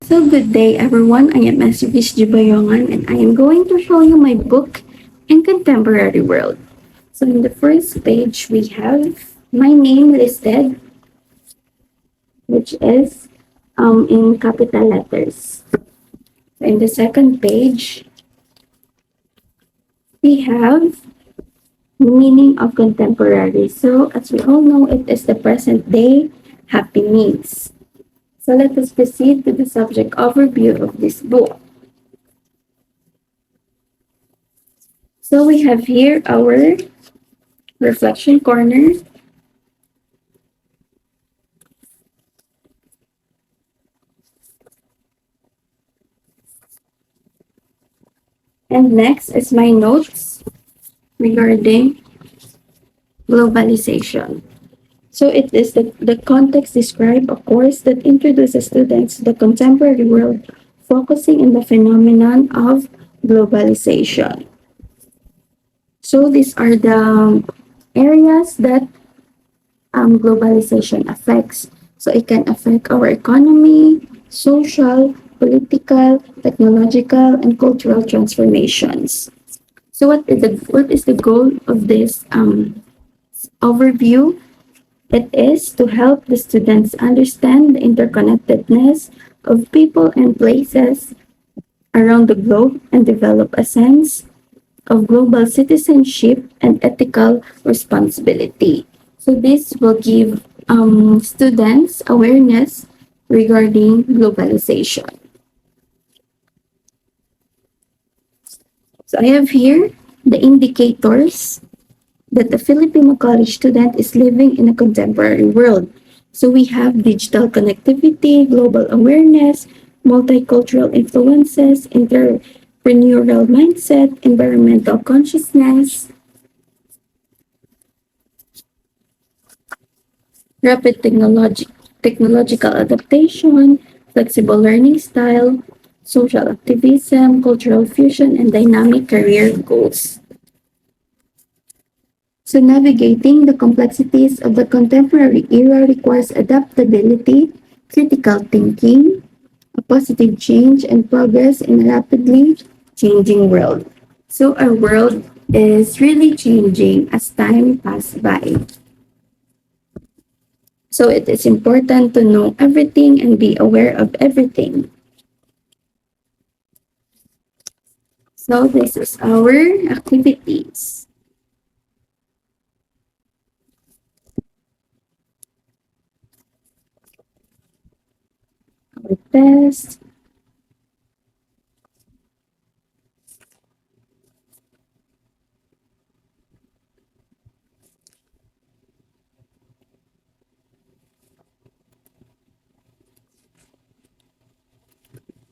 So good day everyone, I am Esrivis Jibayongan and I am going to show you my book in Contemporary World. So in the first page we have my name listed, which is in capital letters. So in the second page we have meaning of contemporary. So as we all know, it is the present day happy means. So let us proceed to the subject overview of this book. So we have here our reflection corner. And next is my notes regarding globalization. So it is the context described a course that introduces students to the contemporary world, focusing on the phenomenon of globalization. So these are the areas that globalization affects. So it can affect our economy, social, political, technological, and cultural transformations. So what is the goal of this overview? It is to help the students understand the interconnectedness of people and places around the globe and develop a sense of global citizenship and ethical responsibility. So this will give students awareness regarding globalization. So I have here the indicators that the Filipino college student is living in a contemporary world. So we have digital connectivity, global awareness, multicultural influences, entrepreneurial mindset, environmental consciousness, rapid technological adaptation, flexible learning style, social activism, cultural fusion, and dynamic career goals. So navigating the complexities of the contemporary era requires adaptability, critical thinking, a positive change, and progress in a rapidly changing world. So our world is really changing as time passes by. So it is important to know everything and be aware of everything. So this is our activities. Our test.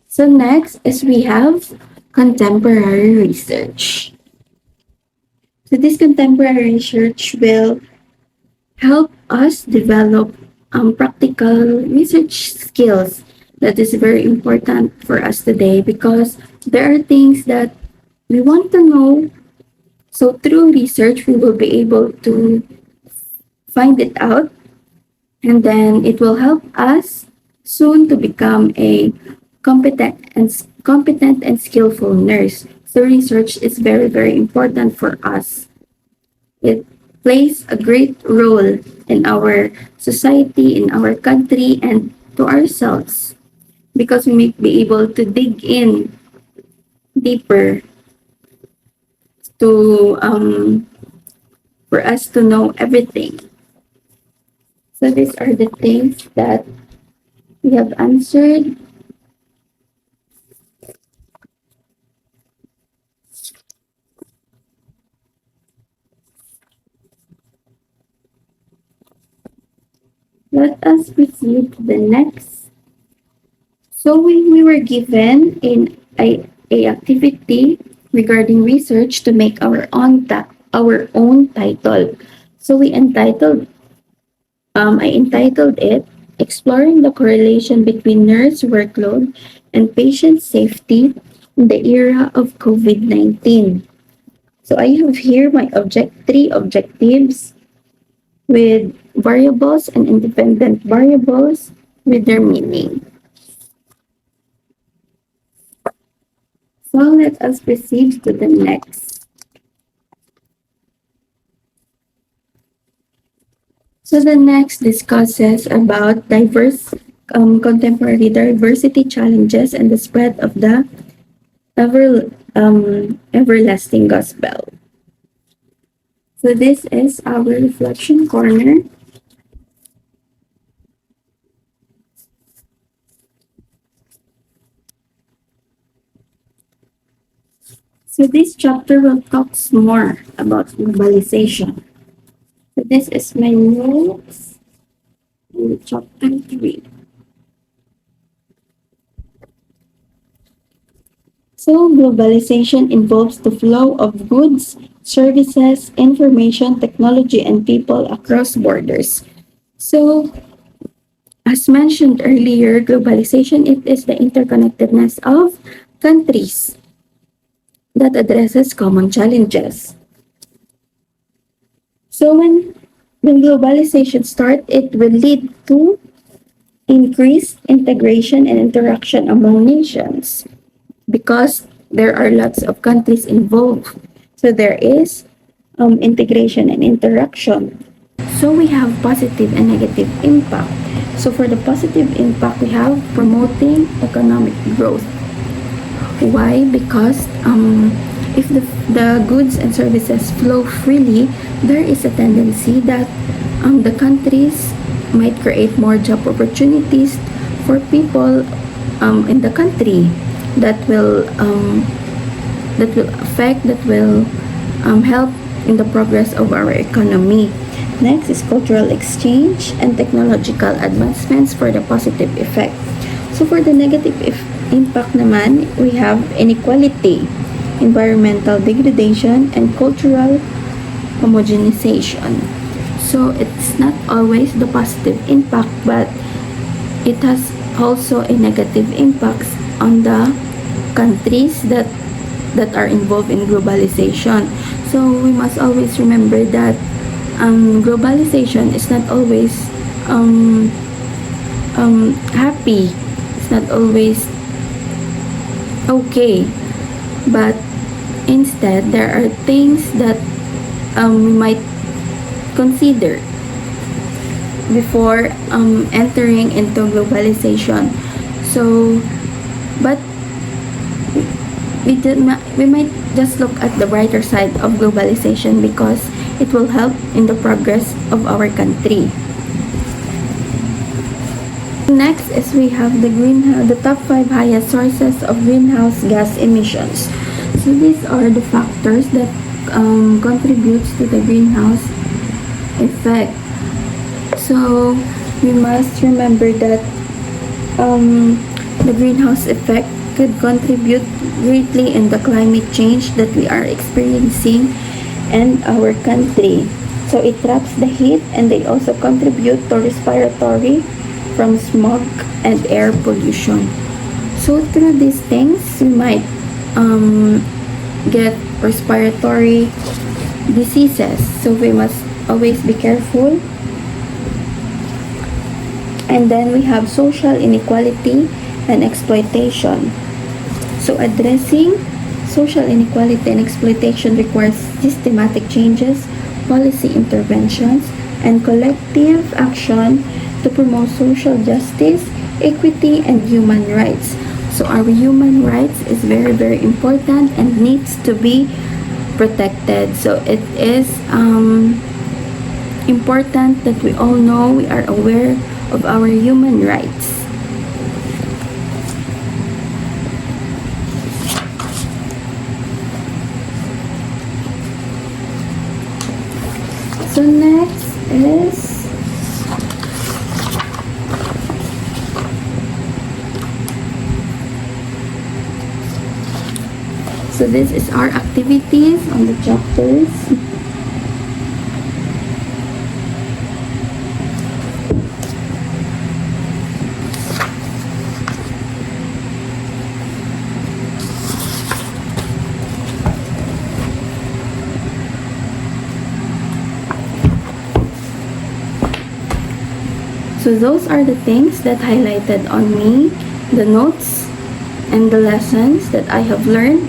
So next is we have contemporary research. So this contemporary research will help us develop practical research skills that is very important for us today because there are things that we want to know. So through research, we will be able to find it out, and then it will help us soon to become a competent and skillful nurse. So research is very, very important for us. It plays a great role in our society, in our country, and to ourselves because we may be able to dig in deeper to for us to know everything. So these are the things that we have answered. Let us proceed to the next. So we were given in a activity regarding research to make our own title. So I entitled it Exploring the Correlation Between Nurse Workload and Patient Safety in the Era of COVID-19. So I have here my three objectives with variables and independent variables with their meaning. So let us proceed to the next. So the next discusses about contemporary diversity challenges and the spread of the everlasting gospel. So this is our reflection corner. So this chapter will talk more about globalization. So this is my notes in chapter 3. So globalization involves the flow of goods, services, information, technology, and people across borders. So as mentioned earlier, globalization it is the interconnectedness of countries that addresses common challenges. So when globalization starts, it will lead to increased integration and interaction among nations because there are lots of countries involved. So there is integration and interaction. So we have positive and negative impact. So for the positive impact, we have promoting economic growth. Why? Because if the goods and services flow freely, there is a tendency that the countries might create more job opportunities for people in the country that will help in the progress of our economy. Next is cultural exchange and technological advancements for the positive effect. So for the negative impact naman, we have inequality, environmental degradation, and cultural homogenization. So it's not always the positive impact, but it has also a negative impacts on the countries that are involved in globalization. So we must always remember that globalization is not always happy. It's not always okay, but instead there are things that we might consider before entering into globalization. So, but we might just look at the brighter side of globalization because it will help in the progress of our country. Next is we have the top 5 highest sources of greenhouse gas emissions. So these are the factors that contributes to the greenhouse effect. So we must remember that the greenhouse effect could contribute greatly in the climate change that we are experiencing in our country. So it traps the heat and they also contribute to respiratory from smog and air pollution. So through these things, we might get respiratory diseases. So we must always be careful. And then we have social inequality and exploitation. So addressing social inequality and exploitation requires systematic changes, policy interventions, and collective action to promote social justice, equity, and human rights. So our human rights is very, very important and needs to be protected. So it is important that we all know, we are aware of our human rights. So next is so this is our activities on the chapters. So those are the things that highlighted on me, the notes and the lessons that I have learned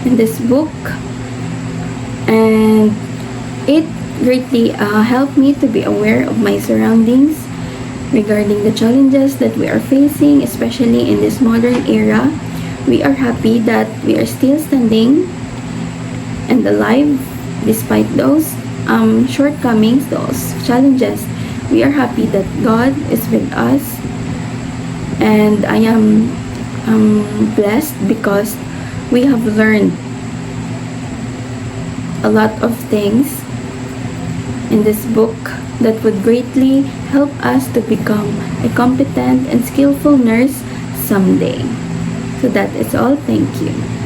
in this book, and it greatly helped me to be aware of my surroundings regarding the challenges that we are facing, especially in this modern era. We are happy that we are still standing and alive despite those shortcomings, those challenges. We are happy that God is with us, and I am blessed because we have learned a lot of things in this book that would greatly help us to become a competent and skillful nurse someday. So that is all. Thank you.